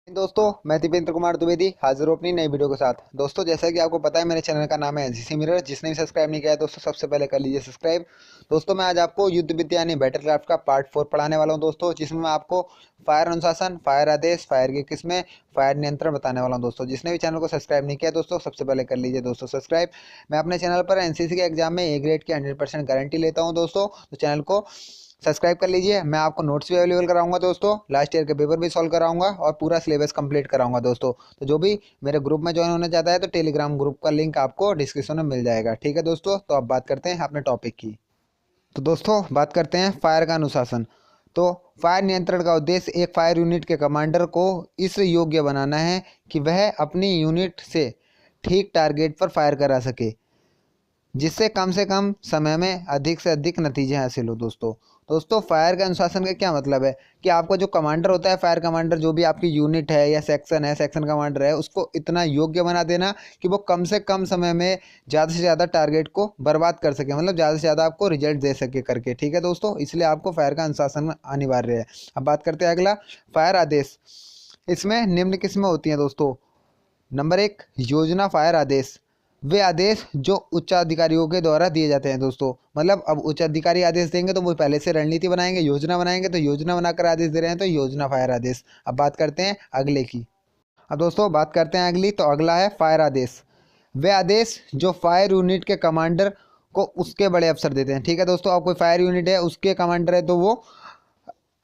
दोस्तों मैं दीपेंद्र कुमार द्विवेदी हाजिर हूँ अपनी नई वीडियो के साथ। दोस्तों जैसा कि आपको पता है मेरे चैनल का नाम है एनसीसी मिरर। जिसने भी सब्सक्राइब नहीं किया है दोस्तों सबसे पहले कर लीजिए सब्सक्राइब। दोस्तों मैं आज आपको युद्ध विद्या यानी बैटलक्राफ्ट का पार्ट 4 पढ़ाने वाला हूँ दोस्तों, जिसमें मैं आपको फायर अनुशासन, फायर आदेश, फायर की किस्में, फायर नियंत्रण बताने वाला हूँ दोस्तों। जिसने भी चैनल को सब्सक्राइब नहीं किया दोस्तों सबसे पहले कर लीजिए दोस्तों सब्सक्राइब। मैं अपने चैनल पर एनसीसी के एग्जाम में ए ग्रेड की 100% गारंटी लेता हूँ दोस्तों, तो चैनल को सब्सक्राइब कर लीजिए। मैं आपको नोट्स भी अवेलेबल कराऊंगा दोस्तों, लास्ट ईयर के पेपर भी सॉल्व कराऊंगा और पूरा सिलेबस कंप्लीट कराऊंगा दोस्तों। तो जो भी मेरे ग्रुप में ज्वाइन होना चाहता है तो टेलीग्राम ग्रुप का लिंक आपको डिस्क्रिप्शन में मिल जाएगा। ठीक है दोस्तों, तो अब बात करते हैं अपने टॉपिक की। तो दोस्तों बात करते हैं फायर का अनुशासन। तो फायर नियंत्रण का उद्देश्य एक फायर यूनिट के कमांडर को इस योग्य बनाना है कि वह अपनी यूनिट से ठीक टारगेट पर फायर करा सके, जिससे कम से कम समय में अधिक से अधिक नतीजे हासिल हो दोस्तों फायर के अनुशासन का क्या मतलब है कि आपका जो कमांडर होता है, फायर कमांडर, जो भी आपकी यूनिट है या सेक्शन है, सेक्शन कमांडर है, उसको इतना योग्य बना देना कि वो कम से कम समय में ज़्यादा से ज़्यादा टारगेट को बर्बाद कर सके, मतलब ज़्यादा से ज़्यादा आपको रिजल्ट दे सके करके। ठीक है दोस्तों, इसलिए आपको फायर का अनुशासन अनिवार्य है। अब बात करते हैं अगला, फायर आदेश। इसमें निम्न किस्में होती हैं दोस्तों। नंबर 1, योजना फायर आदेश। वे आदेश जो उच्चाधिकारियों के द्वारा दिए जाते हैं दोस्तों, मतलब अब उच्चाधिकारी आदेश देंगे तो वो पहले से रणनीति बनाएंगे, योजना बनाएंगे तो योजना बनाकर आदेश दे रहे हैं तो योजना फायर आदेश। अब बात करते हैं अगले की। अब दोस्तों बात करते हैं अगली, तो अगला है फायर आदेश। वे आदेश जो फायर यूनिट के कमांडर को उसके बड़े अफसर देते हैं। ठीक है दोस्तों, अब कोई फायर यूनिट है, उसके कमांडर है तो वो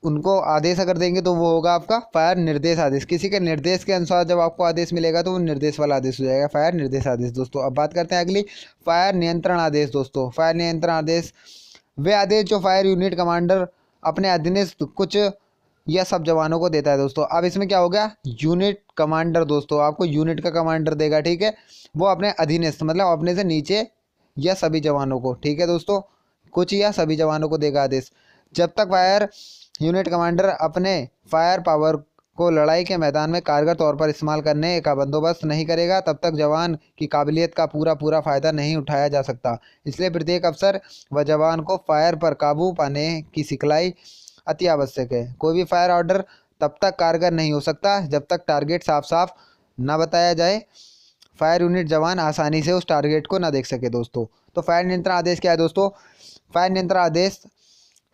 उनको आदेश अगर देंगे तो वो होगा आपका फायर निर्देश आदेश। किसी के निर्देश के अनुसार जब आपको आदेश मिलेगा तो वो निर्देश वाला आदेश हो जाएगा, फायर निर्देश आदेश दोस्तों। अब बात करते हैं अगली, फायर नियंत्रण आदेश दोस्तों। फायर नियंत्रण आदेश वे आदेश जो फायर यूनिट कमांडर अपने अधीनस्थ कुछ या सब जवानों को देता है दोस्तों। अब इसमें क्या हो गया, यूनिट कमांडर दोस्तों आपको यूनिट का कमांडर देगा। ठीक है, वो अपने अधीनस्थ मतलब अपने से नीचे या सभी जवानों को, ठीक है दोस्तों, कुछ या सभी जवानों को देगा आदेश। जब तक फायर यूनिट कमांडर अपने फायर पावर को लड़ाई के मैदान में कारगर तौर पर इस्तेमाल करने का बंदोबस्त नहीं करेगा, तब तक जवान की काबिलियत का पूरा फ़ायदा नहीं उठाया जा सकता। इसलिए प्रत्येक अफसर व जवान को फायर पर काबू पाने की सिखलाई अति आवश्यक है। कोई भी फायर ऑर्डर तब तक कारगर नहीं हो सकता जब तक टारगेट साफ साफ न बताया जाए, फायर यूनिट जवान आसानी से उस टारगेट को न देख सके दोस्तों। तो फायर नियंत्रण आदेश क्या है दोस्तों, फायर नियंत्रण आदेश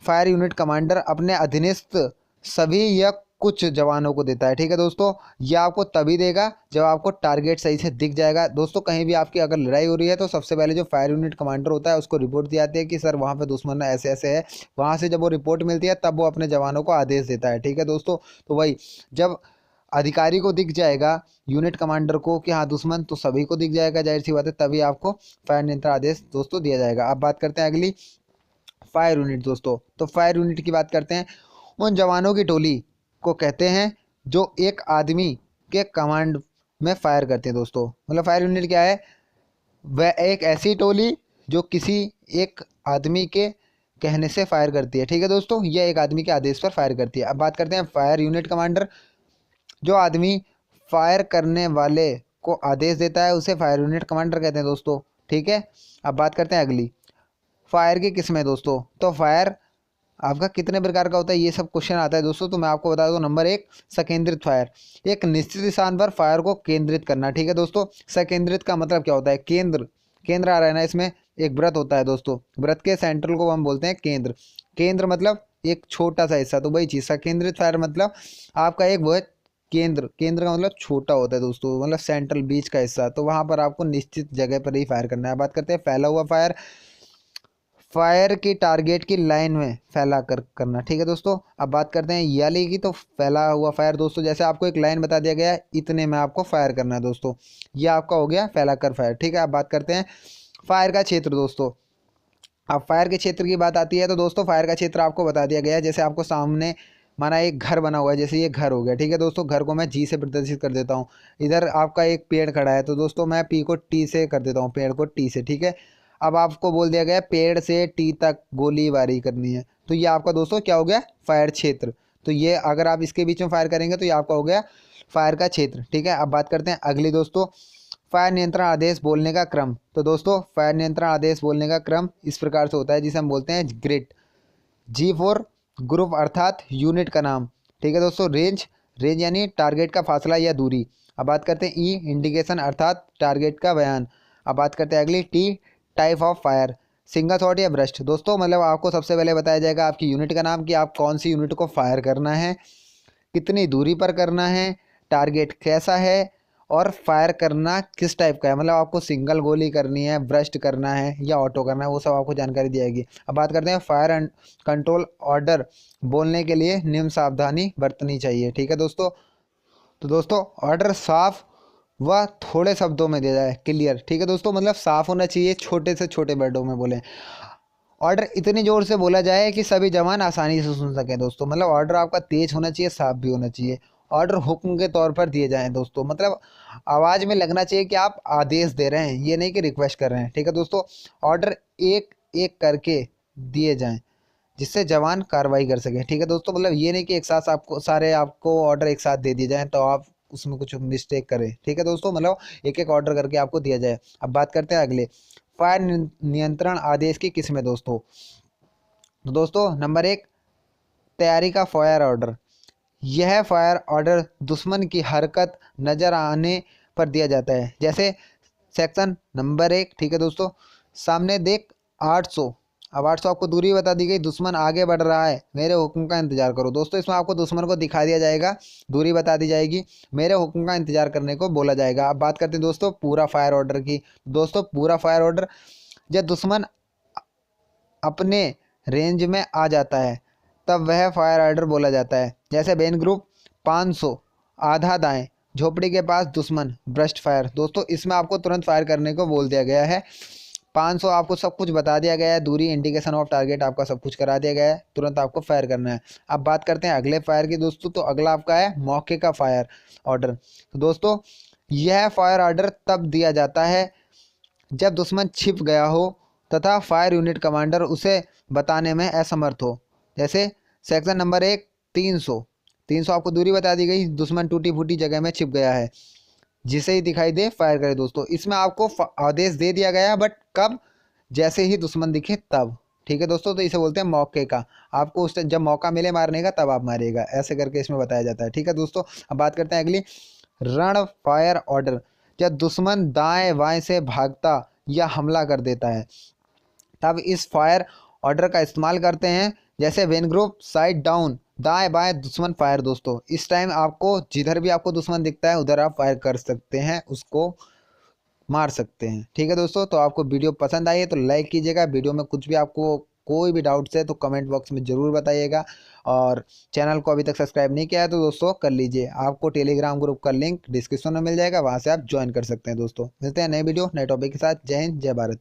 फायर यूनिट कमांडर अपने अधीनस्थ सभी या कुछ जवानों को देता है। ठीक है दोस्तों, यह आपको तभी देगा जब आपको टारगेट सही से दिख जाएगा दोस्तों। कहीं भी आपकी अगर लड़ाई हो रही है तो सबसे पहले जो फायर यूनिट कमांडर होता है उसको रिपोर्ट दी जाती है कि सर वहाँ पे दुश्मन ऐसे ऐसे है। वहाँ से जब वो रिपोर्ट मिलती है तब वो अपने जवानों को आदेश देता है। ठीक है दोस्तों, तो वही जब अधिकारी को दिख जाएगा यूनिट कमांडर को कि हाँ दुश्मन, तो सभी को दिख जाएगा, जाहिर सी बात है, तभी आपको फायर नियंत्रण आदेश दोस्तों दिया जाएगा। अब बात करते हैं अगली, फायर यूनिट दोस्तों। तो फायर यूनिट की बात करते हैं, उन जवानों की टोली को कहते हैं जो एक आदमी के कमांड में फायर करते हैं दोस्तों। मतलब फायर यूनिट क्या है, वह एक ऐसी टोली जो किसी एक आदमी के कहने से फायर करती है। ठीक है दोस्तों, यह एक आदमी के आदेश पर फायर करती है। अब बात करते हैं फायर यूनिट कमांडर। जो आदमी फायर करने वाले को आदेश देता है उसे फायर यूनिट कमांडर कहते हैं दोस्तों। ठीक है, अब बात करते हैं अगली, फायर की किस्में दोस्तों। तो फायर आपका कितने प्रकार का होता है ये सब क्वेश्चन आता है दोस्तों, तो मैं आपको बता दूं। नंबर 1, संकेंद्रित फायर। एक निश्चित स्थान पर फायर को केंद्रित करना। ठीक है दोस्तों, संकेंद्रित का मतलब क्या होता है, केंद्र, केंद्र आ रहा है ना इसमें, एक वृत्त होता है दोस्तों, वृत्त के सेंट्रल को हम बोलते हैं केंद्र। केंद्र मतलब एक छोटा सा हिस्सा, तो वही चीज़ संकेंद्रित फायर मतलब आपका एक वो है केंद्र। केंद्र का मतलब छोटा होता है दोस्तों, मतलब सेंट्रल बीच का हिस्सा, तो वहां पर आपको निश्चित जगह पर ही फायर करना है। बात करते हैं फैला हुआ फायर। फायर की टारगेट की लाइन में फैला कर करना। ठीक है दोस्तों, अब बात करते हैं याली की। तो फैला हुआ फायर दोस्तों, जैसे आपको एक लाइन बता दिया गया है, इतने में आपको फायर करना है दोस्तों, ये आपका हो गया फैला कर फायर। ठीक है, अब बात करते हैं फायर का क्षेत्र दोस्तों। अब फायर के क्षेत्र की बात आती है तो दोस्तों फायर का क्षेत्र आपको बता दिया गया है। जैसे आपको सामने माना एक घर बना हुआ है, जैसे ये घर हो गया। ठीक है दोस्तों, घर को मैं जी से प्रदर्शित कर देता हूँ। इधर आपका एक पेड़ खड़ा है तो दोस्तों मैं पी को टी से कर देता हूँ, पेड़ को टी से। ठीक है, अब आपको बोल दिया गया है पेड़ से टी तक गोलीबारी करनी है, तो ये आपका दोस्तों क्या हो गया, फायर क्षेत्र। तो ये अगर आप इसके बीच में फायर करेंगे तो ये आपका हो गया फायर का क्षेत्र। ठीक है, अब बात करते हैं अगली दोस्तों, फायर नियंत्रण आदेश बोलने का क्रम। तो दोस्तों फायर नियंत्रण आदेश बोलने का क्रम इस प्रकार से होता है, जिसे हम बोलते हैं ग्रिड। G4 ग्रुप अर्थात यूनिट का नाम। ठीक है दोस्तों, रेंज, रेंज यानी टारगेट का फासला या दूरी। अब बात करते हैं ई, इंडिकेशन अर्थात टारगेट का बयान। अब बात करते हैं अगली T, type of fire, single shot या ब्रस्ट। दोस्तों मतलब आपको सबसे पहले बताया जाएगा आपकी यूनिट का नाम कि आप कौन सी यूनिट को फायर करना है, कितनी दूरी पर करना है, टारगेट कैसा है और फायर करना किस टाइप का है, मतलब आपको सिंगल गोली करनी है, ब्रस्ट करना है या ऑटो करना है, वो सब आपको जानकारी दी जाएगी। अब बात करते हैं फायर एंड कंट्रोल ऑर्डर बोलने के लिए निम्न सावधानी बरतनी चाहिए। ठीक है दोस्तों, तो दोस्तों ऑर्डर साफ व थोड़े शब्दों में दिया जाए, क्लियर। ठीक है दोस्तों, मतलब साफ होना चाहिए, छोटे से छोटे वर्डों में बोलें। ऑर्डर इतनी ज़ोर से बोला जाए कि सभी जवान आसानी से सुन सकें दोस्तों, मतलब ऑर्डर आपका तेज होना चाहिए, साफ भी होना चाहिए। ऑर्डर हुक्म के तौर पर दिए जाएं दोस्तों, मतलब आवाज़ में लगना चाहिए कि आप आदेश दे रहे हैं, ये नहीं कि रिक्वेस्ट कर रहे हैं। ठीक है दोस्तों, ऑर्डर एक एक करके दिए जाएं जिससे जवान कार्रवाई कर सके। ठीक है दोस्तों, मतलब ये नहीं कि एक साथ आपको सारे आपको ऑर्डर एक साथ दे दिए जाएं तो आप उसमें कुछ मिस्टेक करें। ठीक है दोस्तों, मतलब एक एक ऑर्डर करके आपको दिया जाए। अब बात करते हैं अगले फायर नियंत्रण आदेश की किस्में दोस्तों। तो दोस्तों नंबर 1, तैयारी का फायर ऑर्डर। यह फायर ऑर्डर दुश्मन की हरकत नज़र आने पर दिया जाता है। जैसे सेक्शन नंबर 1, ठीक है दोस्तों, सामने देख 800। अब 800 आपको दूरी बता दी गई, दुश्मन आगे बढ़ रहा है, मेरे हुक्म का इंतजार करो। दोस्तों इसमें आपको दुश्मन को दिखा दिया जाएगा, दूरी बता दी जाएगी, मेरे हुक्म का इंतजार करने को बोला जाएगा। अब बात करते हैं दोस्तों पूरा फायर ऑर्डर की। दोस्तों पूरा फायर ऑर्डर, जब दुश्मन अपने रेंज में आ जाता है तब वह फायर ऑर्डर बोला जाता है। जैसे बेन ग्रुप 500, आधा दाएं, झोपड़ी के पास दुश्मन, ब्रस्ट फायर। दोस्तों इसमें आपको तुरंत फायर करने को बोल दिया गया है। 500 आपको सब कुछ बता दिया गया है, दूरी, इंडिकेशन ऑफ टारगेट आपका सब कुछ करा दिया गया है, तुरंत आपको फायर करना है। अब बात करते हैं अगले फायर की दोस्तों, तो अगला आपका है मौके का फायर ऑर्डर। तो दोस्तों यह फायर ऑर्डर तब दिया जाता है जब दुश्मन छिप गया हो तथा फायर यूनिट कमांडर उसे बताने में असमर्थ हो। जैसे सेक्शन नंबर 1, 300 आपको दूरी बता दी गई, दुश्मन टूटी फूटी जगह में छिप गया है, जिसे ही दिखाई दे फायर करे। दोस्तों इसमें आपको आदेश दे दिया गया है, बट कब, जैसे ही दुश्मन दिखे तब। ठीक है दोस्तों, तो इसे बोलते हैं मौके का। आपको उस जब मौका मिले मारने का तब आप मारिएगा, ऐसे करके इसमें बताया जाता है। ठीक है दोस्तों, अब बात करते हैं अगली रण फायर ऑर्डर। जब दुश्मन दाएं बाएं से भागता या हमला कर देता है तब इस फायर ऑर्डर का इस्तेमाल करते हैं। जैसे वेन ग्रुप साइड डाउन, दाएं बाएं दुश्मन फायर। दोस्तों इस टाइम आपको जिधर भी आपको दुश्मन दिखता है उधर आप फायर कर सकते हैं, उसको मार सकते हैं। ठीक है दोस्तों, तो आपको वीडियो पसंद आई है तो लाइक कीजिएगा। वीडियो में कुछ भी आपको कोई भी डाउट्स है तो कमेंट बॉक्स में ज़रूर बताइएगा, और चैनल को अभी तक सब्सक्राइब नहीं किया है तो दोस्तों कर लीजिए। आपको टेलीग्राम ग्रुप का लिंक डिस्क्रिप्शन में मिल जाएगा, वहाँ से आप ज्वाइन कर सकते हैं। दोस्तों मिलते हैं नए वीडियो नए टॉपिक के साथ। जय हिंद, जय भारत।